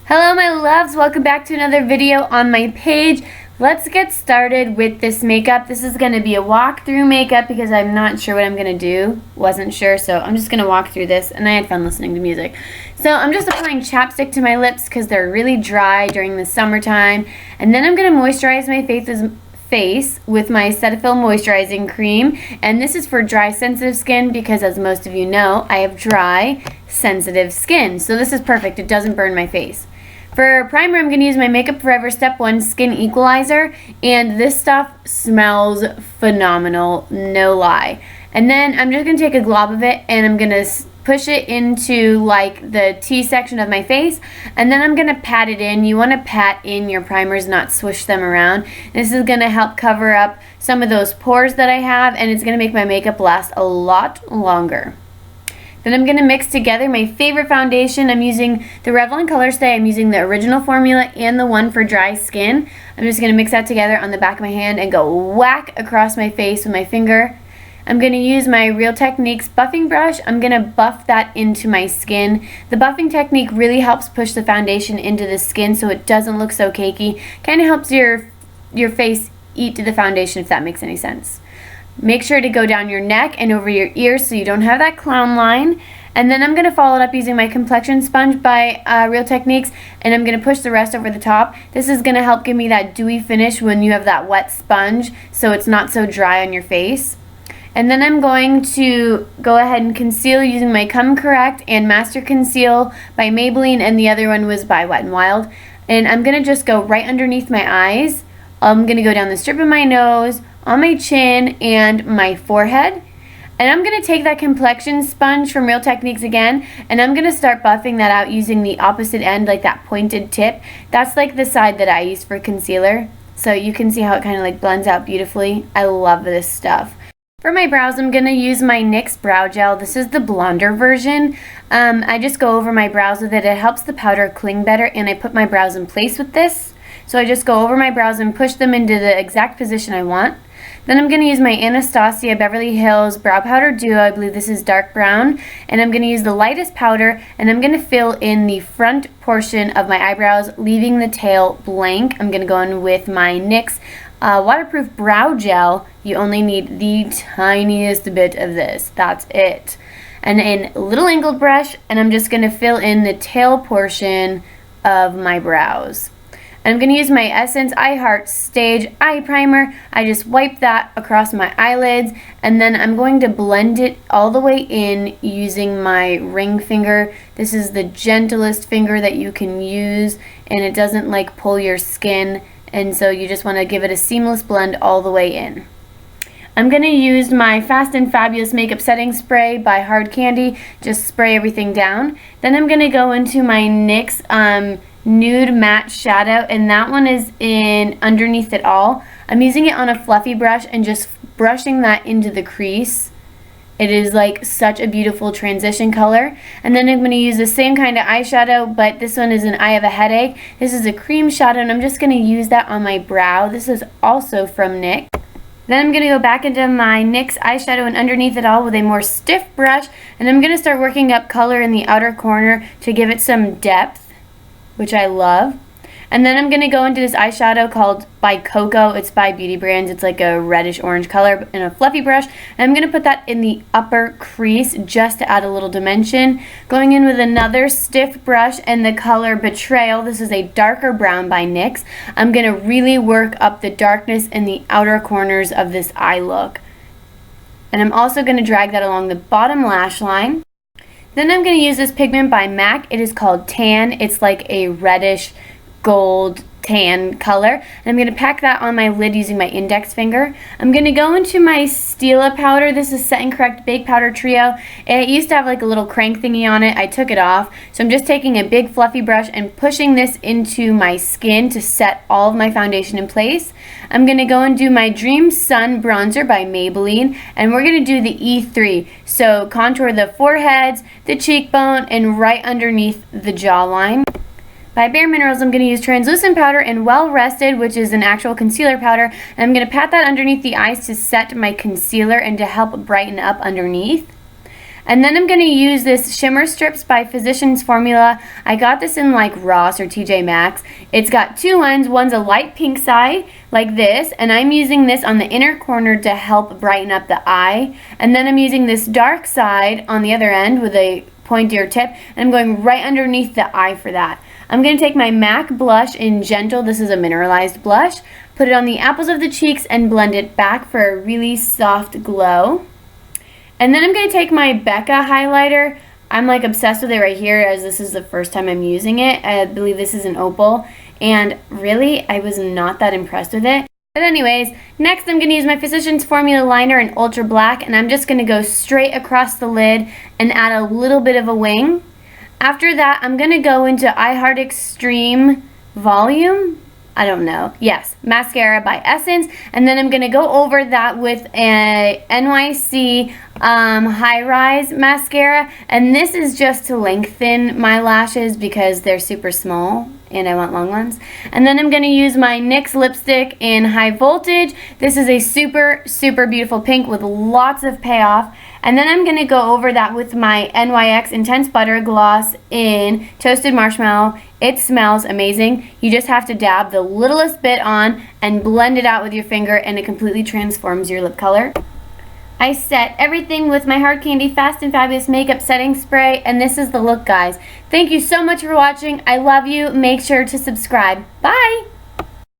Hello my loves, welcome back to another video on my page. Let's get started with this makeup. This is going to be a walkthrough makeup because I'm not sure what I'm going to do. Wasn't sure, so I'm just going to walk through this, and I had fun listening to music. So I'm just applying chapstick to my lips because they're really dry during the summertime. And then I'm going to moisturize my face with my Cetaphil moisturizing cream, and this is for dry sensitive skin because, as most of you know, I have dry sensitive skin, so this is perfect. It doesn't burn my face. For primer, I'm going to use my Makeup Forever Step 1 Skin Equalizer, and this stuff smells phenomenal, no lie. And then I'm just going to take a glob of it and I'm going to push it into like the T section of my face, and then I'm going to pat it in. You want to pat in your primers, not swish them around. This is going to help cover up some of those pores that I have, and it's going to make my makeup last a lot longer. Then I'm going to mix together my favorite foundation. I'm using the Revlon Color Stay. I'm using the original formula and the one for dry skin. I'm just going to mix that together on the back of my hand and go whack across my face with my finger. I'm going to use my Real Techniques buffing brush. I'm going to buff that into my skin. The buffing technique really helps push the foundation into the skin so it doesn't look so cakey. Kind of helps your face eat to the foundation, if that makes any sense. Make sure to go down your neck and over your ears so you don't have that clown line. And then I'm going to follow it up using my complexion sponge by Real Techniques, and I'm going to push the rest over the top. This is going to help give me that dewy finish when you have that wet sponge, so it's not so dry on your face. And then I'm going to go ahead and conceal using my Come Correct and Master Conceal by Maybelline, and the other one was by Wet n Wild. And I'm going to just go right underneath my eyes. I'm going to go down the strip of my nose, on my chin, and my forehead. And I'm going to take that complexion sponge from Real Techniques again, and I'm going to start buffing that out using the opposite end, like that pointed tip. That's like the side that I use for concealer. So you can see how it kind of like blends out beautifully. I love this stuff. For my brows, I'm going to use my NYX Brow Gel. This is the blonder version. I just go over my brows with it. It helps the powder cling better, and I put my brows in place with this. So I just go over my brows and push them into the exact position I want. Then I'm going to use my Anastasia Beverly Hills Brow Powder Duo. I believe this is dark brown. And I'm going to use the lightest powder, and I'm going to fill in the front portion of my eyebrows, leaving the tail blank. I'm going to go in with my NYX Waterproof Brow Gel. You only need the tiniest bit of this. That's it. And a little angled brush, and I'm just going to fill in the tail portion of my brows. I'm going to use my Essence I Heart Stage Eye Primer. I just wipe that across my eyelids, and then I'm going to blend it all the way in using my ring finger. This is the gentlest finger that you can use, and it doesn't like pull your skin, and so you just want to give it a seamless blend all the way in. I'm going to use my Fast and Fabulous Makeup Setting Spray by Hard Candy. Just spray everything down. Then I'm going to go into my NYX Nude Matte Shadow, and that one is in Underneath It All. I'm using it on a fluffy brush and just brushing that into the crease. It is like such a beautiful transition color. And then I'm going to use the same kind of eyeshadow, but this one is an Eye of a Headache. This is a cream shadow, and I'm just going to use that on my brow. This is also from NYX. Then I'm going to go back into my NYX eyeshadow and Underneath It All with a more stiff brush, and I'm going to start working up color in the outer corner to give it some depth, which I love. And then I'm going to go into this eyeshadow called by Coco. It's by Beauty Brands. It's like a reddish orange color in a fluffy brush. And I'm going to put that in the upper crease just to add a little dimension. Going in with another stiff brush and the color Betrayal. This is a darker brown by NYX. I'm going to really work up the darkness in the outer corners of this eye look. And I'm also going to drag that along the bottom lash line. Then I'm going to use this pigment by MAC. It is called Tan. It's like a reddish gold tan color. And I'm going to pack that on my lid using my index finger. I'm going to go into my Stila powder. This is Set and Correct Bake Powder Trio. It used to have like a little crank thingy on it. I took it off. So I'm just taking a big fluffy brush and pushing this into my skin to set all of my foundation in place. I'm going to go and do my Dream Sun Bronzer by Maybelline. And we're going to do the E3. So contour the foreheads, the cheekbone, and right underneath the jawline. By Bare Minerals, I'm going to use translucent powder and Well Rested, which is an actual concealer powder. And I'm going to pat that underneath the eyes to set my concealer and to help brighten up underneath. And then I'm going to use this Shimmer Strips by Physicians Formula. I got this in like Ross or TJ Maxx. It's got two ends. One's a light pink side, like this, and I'm using this on the inner corner to help brighten up the eye. And then I'm using this dark side on the other end with a pointier tip, and I'm going right underneath the eye for that. I'm going to take my MAC blush in Gentle, this is a mineralized blush, put it on the apples of the cheeks and blend it back for a really soft glow. And then I'm going to take my Becca highlighter. I'm like obsessed with it right here, as this is the first time I'm using it. I believe this is an opal, and really I was not that impressed with it. But anyways, next I'm going to use my Physicians Formula liner in Ultra Black, and I'm just going to go straight across the lid and add a little bit of a wing. After that, I'm going to go into iHeart Extreme Volume. I don't know. Yes, mascara by Essence. And then I'm going to go over that with a NYC High Rise mascara. And this is just to lengthen my lashes because they're super small and I want long ones. And then I'm going to use my NYX lipstick in High Voltage. This is a super, super beautiful pink with lots of payoff. And then I'm going to go over that with my NYX Intense Butter Gloss in Toasted Marshmallow. It smells amazing. You just have to dab the littlest bit on and blend it out with your finger, and it completely transforms your lip color. I set everything with my Hard Candy Fast and Fabulous Makeup Setting Spray, and this is the look, guys. Thank you so much for watching. I love you. Make sure to subscribe. Bye!